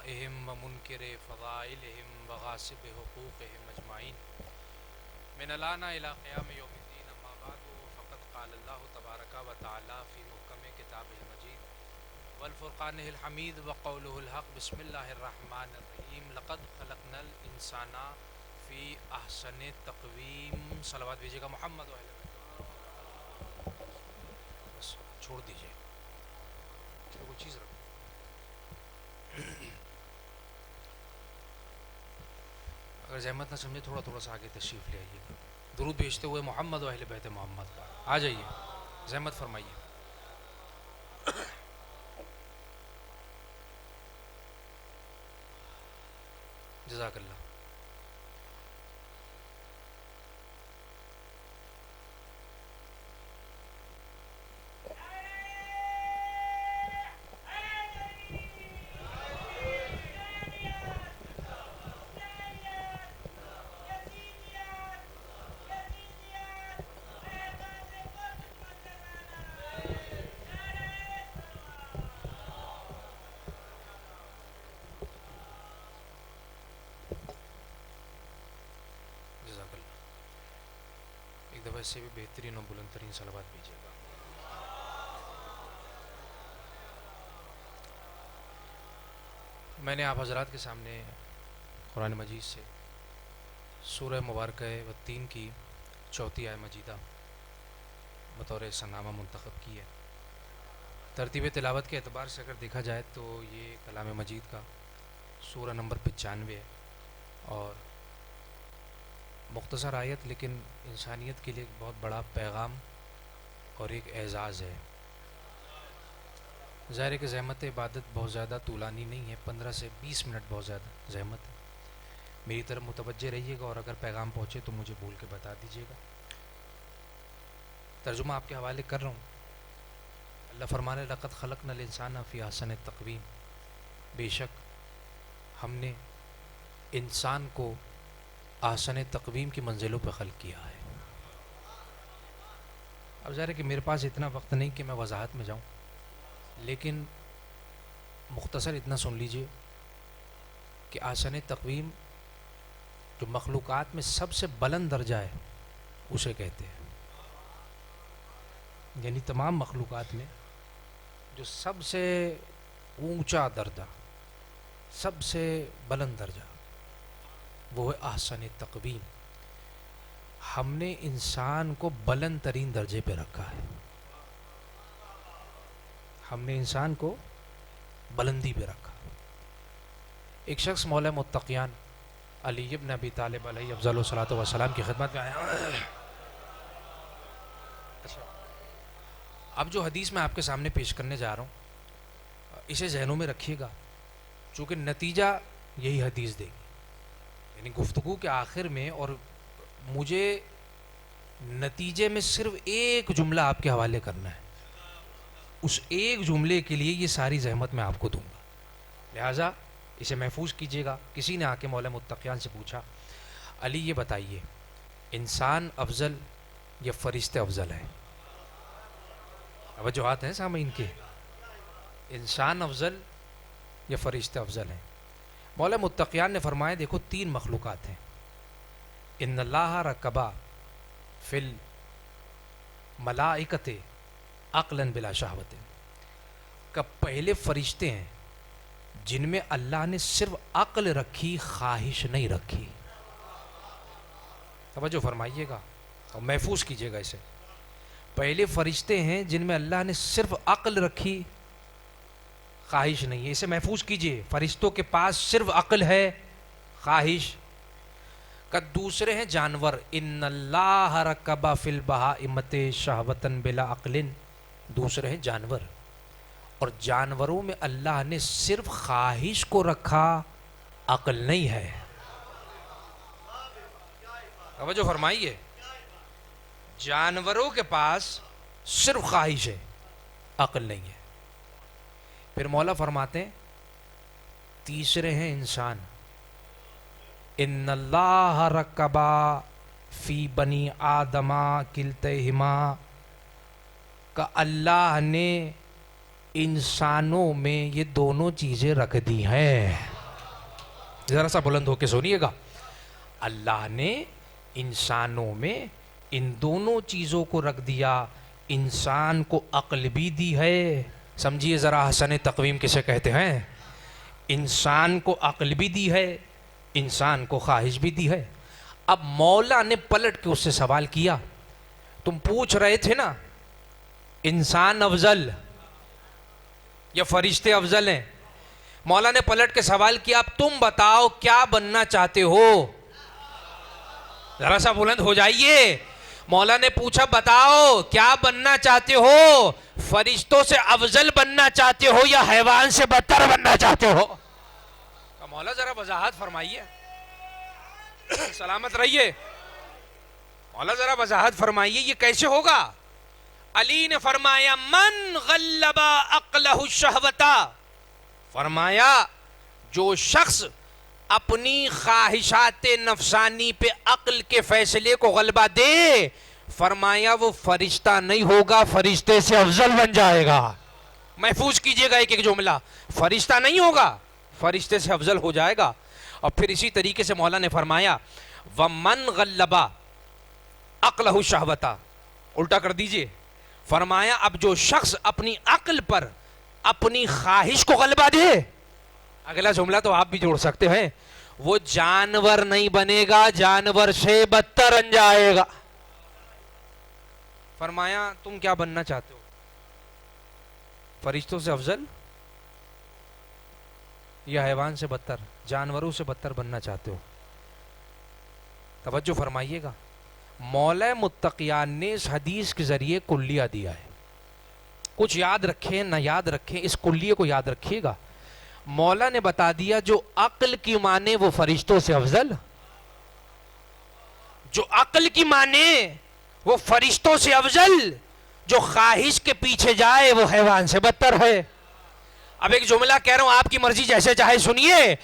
آبائهم ومنکر فضائلهم وغاصب حقوقهم اجمعین من الانا الى قیام یوم الدین اما بعد فقد قال اللہ تبارک و تعالی فی محکم کتاب المجید والفرقان الحمید وقوله الحق بسم اللہ الرحمن الرحیم لقد خلقنا الانسان فی احسن تقویم. صلوات بھیجیے گا محمد و اہل بیت. بس چھوڑ دیجیے کوئی چیز رکھو. اگر زحمت نہ سمجھے تھوڑا تھوڑا سا آگے تشریف لے آئیے گا. درود بھیجتے ہوئے محمد و اہل بیت محمد کا آ جائیے, زحمت فرمائیے. جزاک اللہ. ویسے بھی بہترین و بلند ترین صلوات بھیجیے گا. میں نے آپ حضرات کے سامنے قرآن مجید سے سورہ مبارکہ والتین کی 4 آیہ مجیدہ بطور سنامہ منتخب کی ہے. ترتیب تلاوت کے اعتبار سے اگر دیکھا جائے تو یہ کلام مجید کا سورہ نمبر 95 ہے اور مختصر آیت لیکن انسانیت کے لیے ایک بہت بڑا پیغام اور ایک اعزاز ہے. ظاہر ہے کہ زحمت عبادت بہت زیادہ طولانی نہیں ہے, 15 سے 20 منٹ بہت زیادہ زحمت ہے. میری طرف متوجہ رہیے گا اور اگر پیغام پہنچے تو مجھے بول کے بتا دیجیے گا. ترجمہ آپ کے حوالے کر رہا ہوں. اللہ فرمانے لقد خلقنا الانسان فی احسن تقویم, بے شک ہم نے انسان کو احسن تقویم کی منزلوں پہ خلق کیا ہے. اب ظاہر ہے کہ میرے پاس اتنا وقت نہیں کہ میں وضاحت میں جاؤں, لیکن مختصر اتنا سن لیجئے کہ احسن تقویم جو مخلوقات میں سب سے بلند درجہ ہے اسے کہتے ہیں. یعنی تمام مخلوقات میں جو سب سے اونچا درجہ, سب سے بلند درجہ, وہ ہے احسن تقویم. ہم نے انسان کو بلند ترین درجے پہ رکھا ہے. ہم نے انسان کو بلندی پہ رکھا. ایک شخص مولا متقیان علی ابن ابی طالب علیہ افضل الصلاۃ والسلام کی خدمت میں آیا. اب جو حدیث میں آپ کے سامنے پیش کرنے جا رہا ہوں اسے ذہنوں میں رکھیے گا, چونکہ نتیجہ یہی حدیث دے گی. یعنی گفتگو کے آخر میں, اور مجھے نتیجے میں صرف ایک جملہ آپ کے حوالے کرنا ہے. اس ایک جملے کے لیے یہ ساری زحمت میں آپ کو دوں گا, لہٰذا اسے محفوظ کیجیے گا. کسی نے آ کے مولا متقیان سے پوچھا, علی یہ بتائیے انسان افضل یا فرشتے افضل ہے؟ توجہات ہیں سامعین کے, انسان افضل یا فرشتے افضل ہیں؟ مولا متقیان نے فرمایا دیکھو 3 مخلوقات ہیں. ان اللہ رکبا فی الملائکۃ عقلا بلا شہوت, کہ پہلے فرشتے ہیں جن میں اللہ نے صرف عقل رکھی, خواہش نہیں رکھی. توجہ فرمائیے گا اور محفوظ کیجیے گا اسے. پہلے فرشتے ہیں جن میں اللہ نے صرف عقل رکھی, خواہش نہیں ہے. اسے محفوظ کیجئے, فرشتوں کے پاس صرف عقل ہے, خواہش کا. دوسرے ہیں جانور, ان اللہ رکب فی البہائمۃ شہوۃ بلا عقل, دوسرے ہیں جانور, اور جانوروں میں اللہ نے صرف خواہش کو رکھا, عقل نہیں ہے. توجہ فرمائیے, جانوروں کے پاس صرف خواہش ہے, عقل نہیں ہے. پھر مولا فرماتے ہیں تیسرے ہیں انسان, ان اللہ رکبا فی بنی آدم کلتہما, کہ اللہ نے انسانوں میں یہ دونوں چیزیں رکھ دی ہیں. ذرا سا بلند ہو کے سنیے گا. اللہ نے انسانوں میں ان دونوں چیزوں کو رکھ دیا. انسان کو عقل بھی دی ہے. سمجھیے ذرا حسن تقویم کسے کہتے ہیں. انسان کو عقل بھی دی ہے, انسان کو خواہش بھی دی ہے. اب مولا نے پلٹ کے اس سے سوال کیا, تم پوچھ رہے تھے نا انسان افضل یا فرشتے افضل ہیں. مولا نے پلٹ کے سوال کیا, اب تم بتاؤ کیا بننا چاہتے ہو. ذرا سا بلند ہو جائیے. مولا نے پوچھا بتاؤ کیا بننا چاہتے ہو, فرشتوں سے افضل بننا چاہتے ہو یا حیوان سے بدتر بننا چاہتے ہو. مولا ذرا وضاحت فرمائیے. سلامت رہیے. مولا ذرا وضاحت فرمائیے یہ کیسے ہوگا. علی نے فرمایا من غلب عقلہ الشہوتا, فرمایا جو شخص اپنی خواہشات نفسانی پہ عقل کے فیصلے کو غلبہ دے, فرمایا وہ فرشتہ نہیں ہوگا, فرشتے سے افضل بن جائے گا. محفوظ کیجئے گا ایک ایک جملہ. فرشتہ نہیں ہوگا, فرشتے سے افضل ہو جائے گا. اور پھر اسی طریقے سے مولا نے فرمایا وَمَنْ غَلَّبَ عَقْلَهُ الشَّهْوَةَ, الٹا کر دیجئے. فرمایا اب جو شخص اپنی عقل پر اپنی خواہش کو غلبہ دے, اگلا جملہ تو آپ بھی جوڑ سکتے ہیں, وہ جانور نہیں بنے گا, جانور سے بدتر بن جائے گا. فرمایا تم کیا بننا چاہتے ہو, فرشتوں سے افضل یا حیوان سے بدتر, جانوروں سے بدتر بننا چاہتے ہو. توجہ فرمائیے گا. مولا متقیان نے اس حدیث کے ذریعے کلیہ دیا ہے. کچھ یاد رکھیں نہ یاد رکھیں, اس کلیے کو یاد رکھیے گا. مولا نے بتا دیا جو عقل کی مانے وہ فرشتوں سے افضل, جو عقل کی مانے وہ فرشتوں سے افضل, جو خواہش کے پیچھے جائے وہ حیوان سے بدتر ہے. اب ایک جملہ کہہ رہا ہوں, آپ کی مرضی جیسے چاہے سنیے.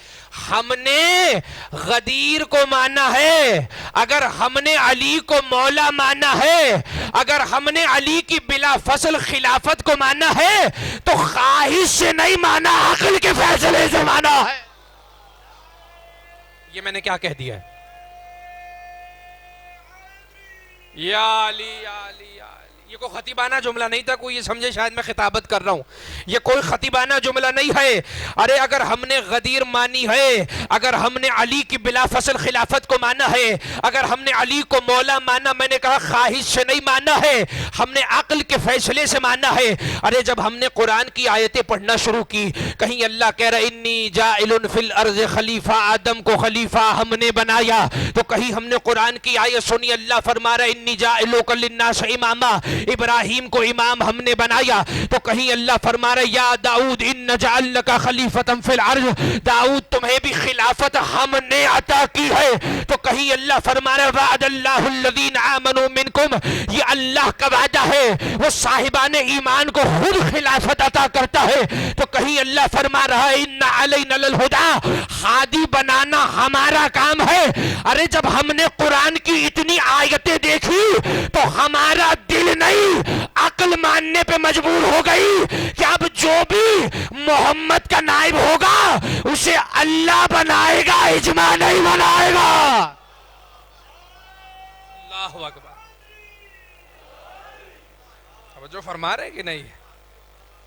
ہم نے غدیر کو مانا ہے, اگر ہم نے علی کو مولا مانا ہے, اگر ہم نے علی کی بلا فصل خلافت کو مانا ہے تو خواہش سے نہیں مانا, عقل کے فیصلے سے مانا ہے. یہ میں نے کیا کہہ دیا ہے. یا علی یا علی یا علی. یہ کوئی خطیبانہ جملہ نہیں تھا, کوئی یہ سمجھے شاید میں خطابت کر رہا ہوں. یہ کوئی خطیبانہ جملہ نہیں ہے. ارے اگر ہم نے غدیر مانی ہے, اگر ہم نے علی کی بلا فصل خلافت کو مانا ہے, اگر ہم نے علی کو مولا مانا, میں نے کہا خواہش سے نہیں مانا ہے, ہم نے عقل کے فیصلے سے مانا ہے. ارے جب ہم نے قرآن کی آیتیں پڑھنا شروع کی, کہیں اللہ کہہ رہا انی جاعل فی الارض خلیفہ, آدم کو خلیفہ ہم نے بنایا, تو کہیں ہم نے قرآن کی آیت سنی, اللہ فرما رہا انی جاعلک للناس اماما, ابراہیم کو امام ہم نے بنایا. تو کہیں اللہ فرما رہا یا داؤد ان نجعل لک خلیفۃ فی الارض, داؤد تمہیں بھی خلافت ہم نے عطا کی ہے. تو کہیں اللہ فرما رہا وعد اللہ الذین آمنوا منکم, یہ اللہ کا وعدہ ہے, وہ صاحبان ایمان کو خود خلافت عطا کرتا ہے. تو کہیں اللہ فرما رہا ہے ان علینا للہدی, ہادی بنانا ہمارا کام ہے. ارے جب ہم نے قرآن کی اتنی آیتیں دیکھی تو ہمارا دل نہیں عقل ماننے پہ مجبور ہو گئی کہ اب جو بھی محمد کا نائب ہوگا اسے اللہ بنائے گا, اجماع نہیں بنائے گا. اللہ اکبر. توجہ فرما رہے کہ نہیں.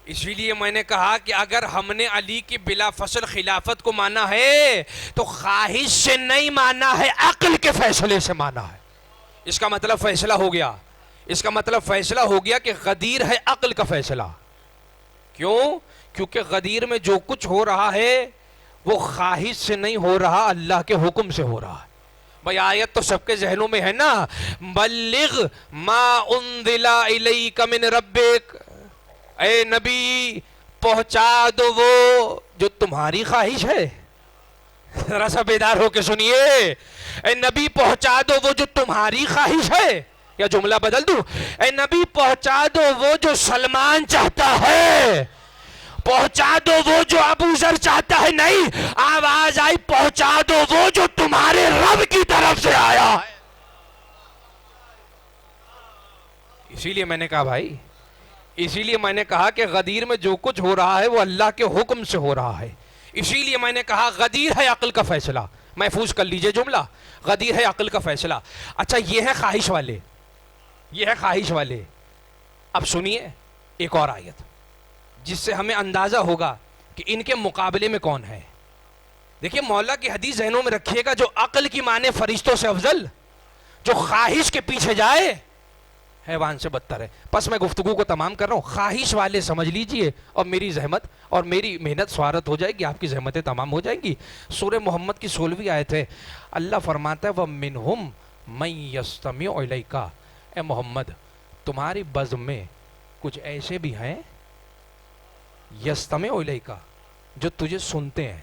اسی لیے میں نے کہا کہ اگر ہم نے علی کی بلا فصل خلافت کو مانا ہے تو خواہش سے نہیں مانا ہے, عقل کے فیصلے سے مانا ہے. اس کا مطلب فیصلہ ہو گیا, اس کا مطلب فیصلہ ہو گیا کہ غدیر ہے عقل کا فیصلہ. کیوں؟ کیونکہ غدیر میں جو کچھ ہو رہا ہے وہ خواہش سے نہیں ہو رہا, اللہ کے حکم سے ہو رہا ہے. بھئی آیت تو سب کے ذہنوں میں ہے نا, بلغ ما انزل الیک من ربک, اے نبی پہنچا دو وہ جو تمہاری خواہش ہے. ذرا سا بیدار ہو کے سنیے. اے نبی پہنچا دو وہ جو تمہاری خواہش ہے, یا جملہ بدل دوں, اے نبی پہنچا دو وہ جو سلمان چاہتا ہے, پہنچا دو وہ جو ابو ذر چاہتا ہے. نہیں, آواز آئی پہنچا دو وہ جو تمہارے رب کی طرف سے آیا ہے. اسی لیے میں نے کہا بھائی, اسی لیے میں نے کہا کہ غدیر میں جو کچھ ہو رہا ہے وہ اللہ کے حکم سے ہو رہا ہے. اسی لیے میں نے کہا غدیر ہے عقل کا فیصلہ. محفوظ کر لیجئے جملہ, غدیر ہے عقل کا فیصلہ. اچھا یہ ہے خواہش والے, یہ ہے خواہش والے. اب سنیے ایک اور آیت جس سے ہمیں اندازہ ہوگا کہ ان کے مقابلے میں کون ہے. دیکھیے مولا کی حدیث ذہنوں میں رکھیے گا, جو عقل کی مانے فرشتوں سے افضل, جو خواہش کے پیچھے جائے حیوان سے بدتر ہے. پس میں گفتگو کو تمام کر رہا ہوں, خواہش والے سمجھ لیجئے اور میری زحمت اور میری محنت سوارت ہو جائے گی, آپ کی زحمتیں تمام ہو جائیں گی. سورہ محمد کی 16ویں آیت ہے, اللہ فرماتا ہے وَمِنْهُمْ مَنْ يَسْتَمِعُ إِلَيْكَ, اے محمد تمہاری بزم میں کچھ ایسے بھی ہیں یستمع الیک, جو تجھے سنتے ہیں,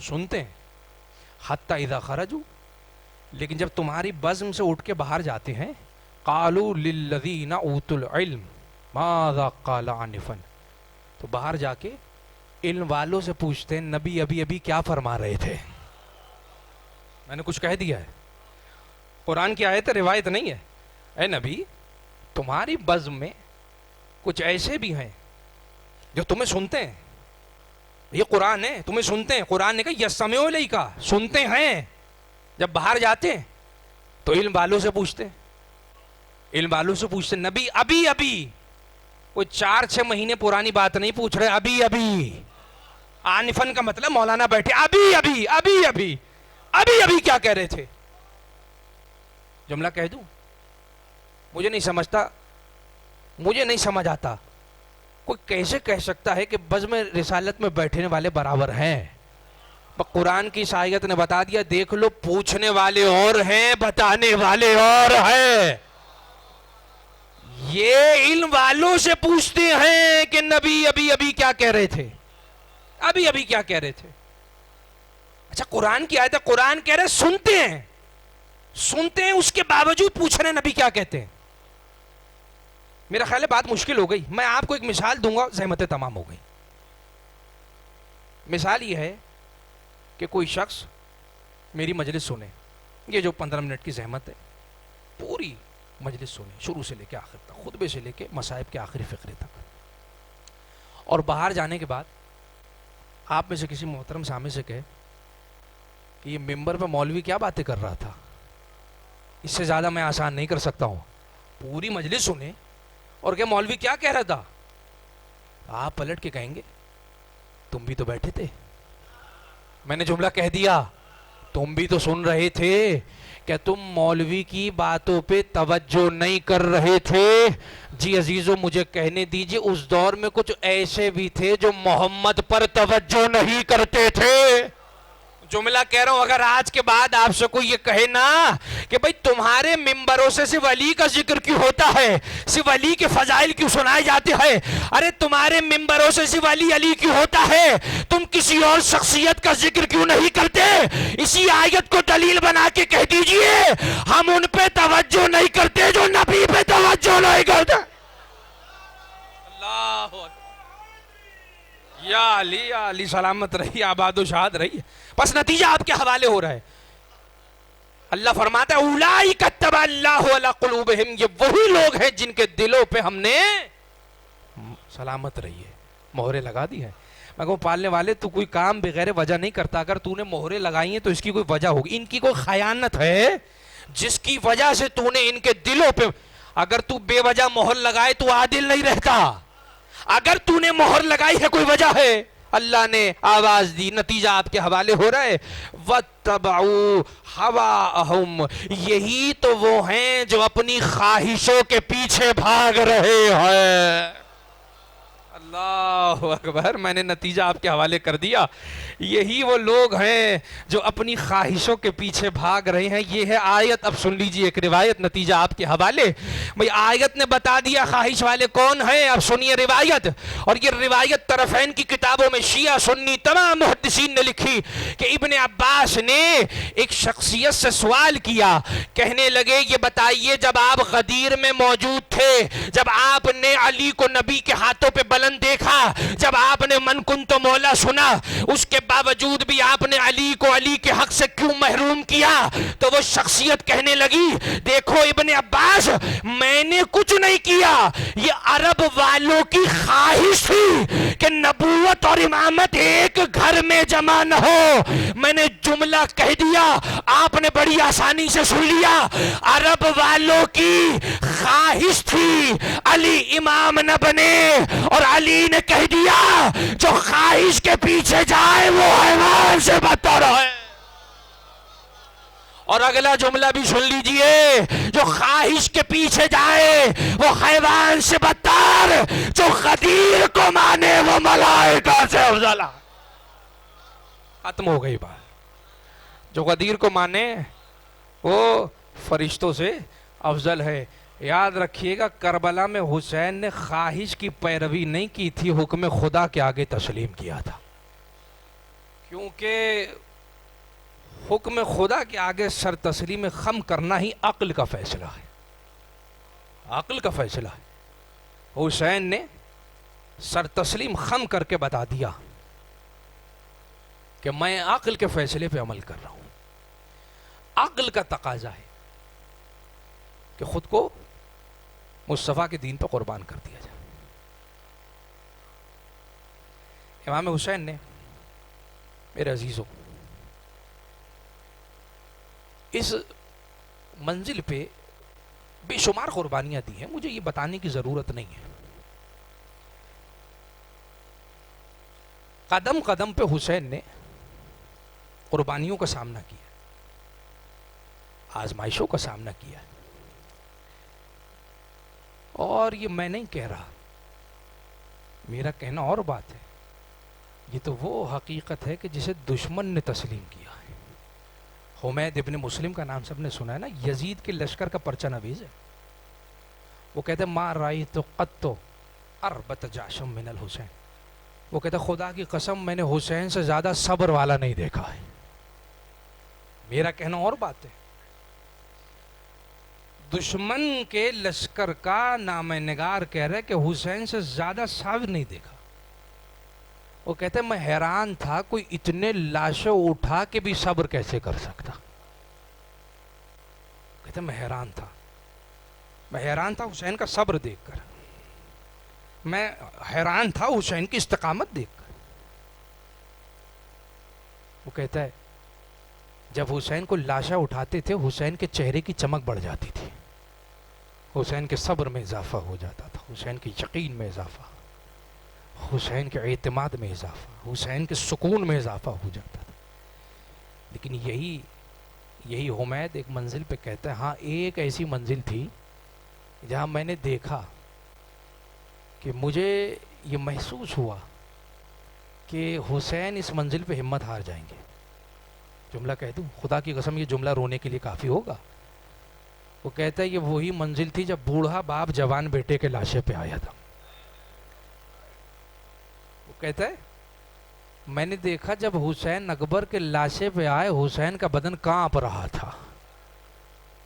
سنتے ہیں. حتی اذا خرجوا, لیکن جب تمہاری بزم سے اٹھ کے باہر جاتے ہیں, قالوا للذین اوتوا العلم ماذا قال آنفا, تو باہر جا کے علم والوں سے پوچھتے ہیں نبی ابھی کیا فرما رہے تھے. میں نے کچھ کہہ دیا ہے؟ قرآن کی آیت روایت نہیں ہے. اے نبی تمہاری بزم میں کچھ ایسے بھی ہیں جو تمہیں سنتے ہیں. یہ قرآن ہے, تمہیں سنتے ہیں. قرآن نے کہا یسمعوا الیک, سنتے ہیں. جب باہر جاتے ہیں تو علم والوں سے پوچھتے ہیں, علم والوں سے پوچھتے ہیں نبی ابھی, کوئی 4-6 مہینے پرانی بات نہیں پوچھ رہے, ابھی. آنفن کا مطلب مولانا بیٹھے ابھی کیا کہہ رہے تھے. جملہ کہہ دوں, مجھے نہیں سمجھ آتا کوئی کیسے کہہ سکتا ہے کہ بزم رسالت میں بیٹھنے والے برابر ہیں. قرآن کی آیت نے بتا دیا, دیکھ لو پوچھنے والے اور ہیں, بتانے والے اور ہیں. یہ علم والوں سے پوچھتے ہیں کہ نبی ابھی کیا کہہ رہے تھے, ابھی کیا کہہ رہے تھے. اچھا قرآن کی آیت ہے, قرآن کہہ رہے سنتے ہیں, اس کے باوجود پوچھ رہے ہیں نبی کیا کہتے ہیں. میرا خیال ہے بات مشکل ہو گئی. میں آپ کو ایک مثال دوں گا, زحمتیں تمام ہو گئی. مثال یہ ہے کہ کوئی شخص میری مجلس سنے, یہ جو 15 منٹ کی زحمت ہے پوری مجلس سنے, شروع سے لے کے آخر تک, خطبے سے لے کے مصائب کے آخری فقرے تک. اور باہر جانے کے بعد آپ میں سے کسی محترم سامنے سے کہے کہ یہ ممبر پہ مولوی کیا باتیں کر رہا تھا, اس سے زیادہ میں آسان نہیں کر سکتا ہوں. پوری مجلس سنے اور کہ مولوی کیا کہہ رہا تھا, آپ پلٹ کے کہیں گے تم بھی تو بیٹھے تھے. میں نے جملہ کہہ دیا, تم بھی تو سن رہے تھے. کہ تم مولوی کی باتوں پہ توجہ نہیں کر رہے تھے. جی عزیزو مجھے کہنے دیجئے, اس دور میں کچھ ایسے بھی تھے جو محمد پر توجہ نہیں کرتے تھے. جملہ کہہ رہا ہوں, اگر آج کے بعد آپ سے کوئی یہ کہے نا کہ بھئی تمہارے ممبروں سے صرف علی کا ذکر کیوں ہوتا ہے, صرف علی کے فضائل کیوں سنائے جاتے ہیں, ارے تمہارے ممبروں سے صرف علی کیوں ہوتا ہے, تم کسی اور شخصیت کا ذکر کیوں نہیں کرتے, اسی آیت کو دلیل بنا کے کہہ دیجئے ہم ان پہ توجہ نہیں کرتے جو نبی پہ توجہ نہیں کرتے. اللہ اکبر. یا علی سلامت رہی, آباد و شاد رہی. بس نتیجہ آپ کے حوالے ہو رہا ہے. اللہ فرماتا ہے اولئک کتب اللہ علی قلوبہم, یہ وہی لوگ ہیں جن کے دلوں پہ ہم نے سلامت رہی ہے مہرے لگا دی ہے. میں کہوں پالنے والے تو کوئی کام بغیر وجہ نہیں کرتا, اگر تو نے مہرے لگائی ہیں تو اس کی کوئی وجہ ہوگی. ان کی کوئی خیانت ہے جس کی وجہ سے تو نے ان کے دلوں پہ, اگر تو بے وجہ مہر لگائے تو عادل نہیں رہتا, اگر تو نے مہر لگائی ہے کوئی وجہ ہے, اللہ نے آواز دی, نتیجہ آپ کے حوالے ہو رہا ہے. وَاتَّبَعُوا هَوَاءَهُمْ, یہی تو وہ ہیں جو اپنی خواہشوں کے پیچھے بھاگ رہے ہیں. اللہ اکبر. میں نے نتیجہ آپ کے حوالے کر دیا. یہی وہ لوگ ہیں جو اپنی خواہشوں کے پیچھے بھاگ رہے ہیں. یہ ہے آیت. اب سن لیجئے ایک روایت, نتیجہ آپ کے حوالے. بھئی آیت نے بتا دیا خواہش والے کون ہیں, اب سنیے روایت. اور یہ روایت طرفین کی کتابوں میں شیعہ سنی تمام محدثین نے لکھی کہ ابن عباس نے ایک شخصیت سے سوال کیا, کہنے لگے یہ بتائیے جب آپ غدیر میں موجود تھے, جب آپ نے علی کو نبی کے ہاتھوں پہ بلند دیکھا, جب آپ نے من کنت مولا سنا, اس کے باوجود بھی آپ نے علی کو علی کے حق سے کیوں محروم کیا؟ تو وہ شخصیت کہنے لگی دیکھو ابن عباس, میں نے کچھ نہیں کیا؟ یہ عرب والوں کی خواہش تھی کہ نبوت اور امامت ایک گھر میں جمع نہ ہو. میں نے جملہ کہہ دیا، آپ نے بڑی آسانی سے سن لیا. عرب والوں کی خواہش تھی علی امام نہ بنے، اور علی نے کہہ دیا جو خواہش کے پیچھے جائے وہ حیوان سے بدتر ہے. اور اگلا جملہ بھی سن لیجئے، جو خواہش کے پیچھے جائے وہ حیوان سے بدتر، جو غدیر کو مانے وہ ملائکہ سے افضل. ختم ہو گئی بات. جو غدیر کو مانے وہ فرشتوں سے افضل ہے. یاد رکھیے گا، کربلا میں حسین نے خواہش کی پیروی نہیں کی تھی، حکم خدا کے آگے تسلیم کیا تھا. کیونکہ حکم خدا کے آگے سر تسلیم خم کرنا ہی عقل کا فیصلہ ہے. عقل کا فیصلہ ہے. حسین نے سر تسلیم خم کر کے بتا دیا کہ میں عقل کے فیصلے پہ عمل کر رہا ہوں. عقل کا تقاضا ہے کہ خود کو مصطفیٰ کے دین پہ قربان کر دیا جائے. امام حسین نے، میرے عزیزوں، اس منزل پہ بے شمار قربانیاں دی ہیں. مجھے یہ بتانے کی ضرورت نہیں ہے. قدم قدم پہ حسین نے قربانیوں کا سامنا کیا، آزمائشوں کا سامنا کیا. اور یہ میں نہیں کہہ رہا، میرا کہنا اور بات ہے. یہ تو وہ حقیقت ہے کہ جسے دشمن نے تسلیم کیا ہے. حمید ابن مسلم کا نام سب نے سنا ہے نا، یزید کے لشکر کا پرچہ نویز ہے. وہ کہتے ہیں ما رأیت قط اربت جاشم من الحسین. وہ کہتے ہیں خدا کی قسم میں نے حسین سے زیادہ صبر والا نہیں دیکھا ہے. میرا کہنا اور بات ہے. دشمن کے لشکر کا نامہ نگار کہہ رہے کہ حسین سے زیادہ صابر نہیں دیکھا. وہ کہتے ہیں میں حیران تھا کوئی اتنے لاشیں اٹھا کے بھی صبر کیسے کر سکتا. کہتے ہیں میں حیران تھا حسین کا صبر دیکھ کر. میں حیران تھا حسین کی استقامت دیکھ کر. وہ کہتا ہے جب حسین کو لاشیں اٹھاتے تھے حسین کے چہرے کی چمک بڑھ جاتی تھی. حسین کے صبر میں اضافہ ہو جاتا تھا، حسین کے یقین میں اضافہ، حسین کے اعتماد میں اضافہ، حسین کے سکون میں اضافہ ہو جاتا تھا. لیکن یہی حمید ایک منزل پہ کہتا ہے ہاں ایک ایسی منزل تھی جہاں میں نے دیکھا کہ مجھے یہ محسوس ہوا کہ حسین اس منزل پہ ہمت ہار جائیں گے. جملہ کہہ دوں، خدا کی قسم یہ جملہ رونے کے لیے کافی ہوگا. وہ کہتا ہے یہ وہی منزل تھی جب بوڑھا باپ جوان بیٹے کے لاشے پہ آیا تھا. وہ کہتا ہے میں نے دیکھا جب حسین اکبر کے لاشے پہ آئے حسین کا بدن کانپ رہا تھا.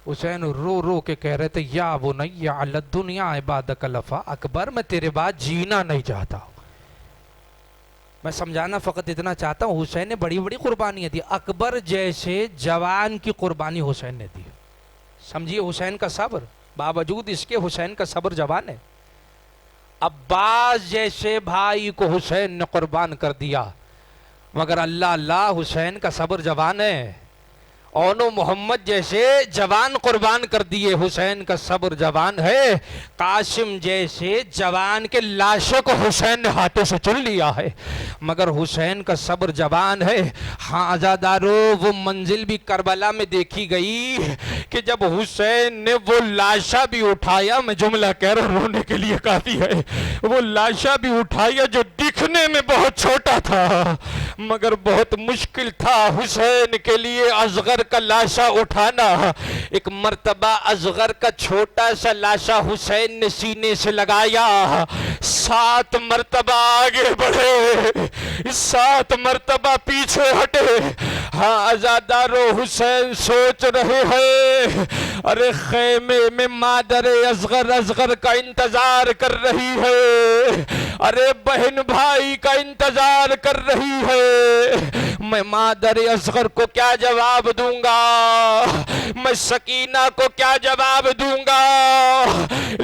حسین رو رو کے کہہ رہے تھے یا بنی علی الدنیا عبادک لفا. اکبر میں تیرے بعد جینا نہیں چاہتا. میں سمجھانا فقط اتنا چاہتا ہوں حسین نے بڑی بڑی قربانیاں دی. اکبر جیسے جوان کی قربانی حسین نے دی. سمجھیے حسین کا صبر، باوجود اس کے حسین کا صبر جوان ہے. عباس جیسے بھائی کو حسین نے قربان کر دیا مگر اللہ حسین کا صبر جوان ہے. اونو محمد جیسے جوان قربان کر دیے حسین کا صبر جوان ہے. قاسم جیسے جوان کے لاشوں کو حسین نے ہاتھوں سے چن لیا ہے مگر حسین کا صبر جوان ہے. ہاں عزادارو وہ منزل بھی کربلا میں دیکھی گئی کہ جب حسین نے وہ لاشا بھی اٹھایا، میں جملہ کہہ رہا رونے کے لیے کافی ہے، وہ لاشا بھی اٹھایا جو دکھنے میں بہت چھوٹا تھا مگر بہت مشکل تھا حسین کے لیے اصغر کا لاشا اٹھانا. ایک مرتبہ اصغر کا چھوٹا سا لاشا حسین نے سینے سے لگایا، 7 مرتبہ آگے بڑھے، 7 مرتبہ پیچھے ہٹے. ہاں عزادارو حسین سوچ رہے ہیں ارے خیمے میں مادر اصغر کا انتظار کر رہی ہے، ارے بہن بھائی کا انتظار کر رہی ہے. میں مادر اصغر کو کیا جواب دوں گا، میں سکینہ کو کیا جواب دوں گا؟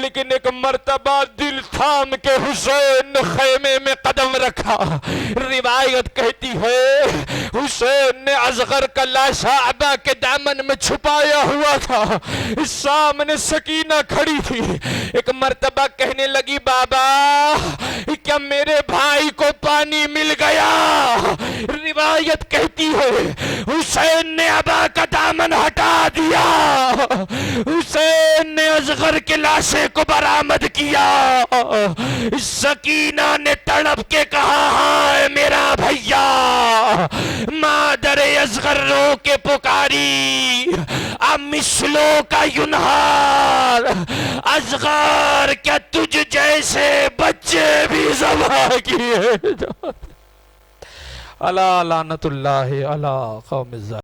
لیکن ایک مرتبہ دل تھام کے حسین نے خیمے میں قدم رکھا۔ روایت کہتی ہے حسین نے اصغر کا لاشا عبا کے دامن میں چھپایا ہوا تھا، سامنے سکینہ کھڑی تھی۔ ایک مرتبہ کہنے لگی بابا کیا میرے بھائی کو پانی مل گیا؟ روایت کہتی ہے حسین نے عبا کا دامن ہٹا دیا، حسین نے اصغر کے لاشے کو برآمد کیا۔ سکینہ نے تڑپ کے کہا ہائے میرا بھیا، مادر اصغر رو کے پکاری امثلو کا ینہار، اصغر کیا تجھ جیسے بچے بھی ذبح کیے؟ الا لعنت اللہ علی قوم الظالمین۔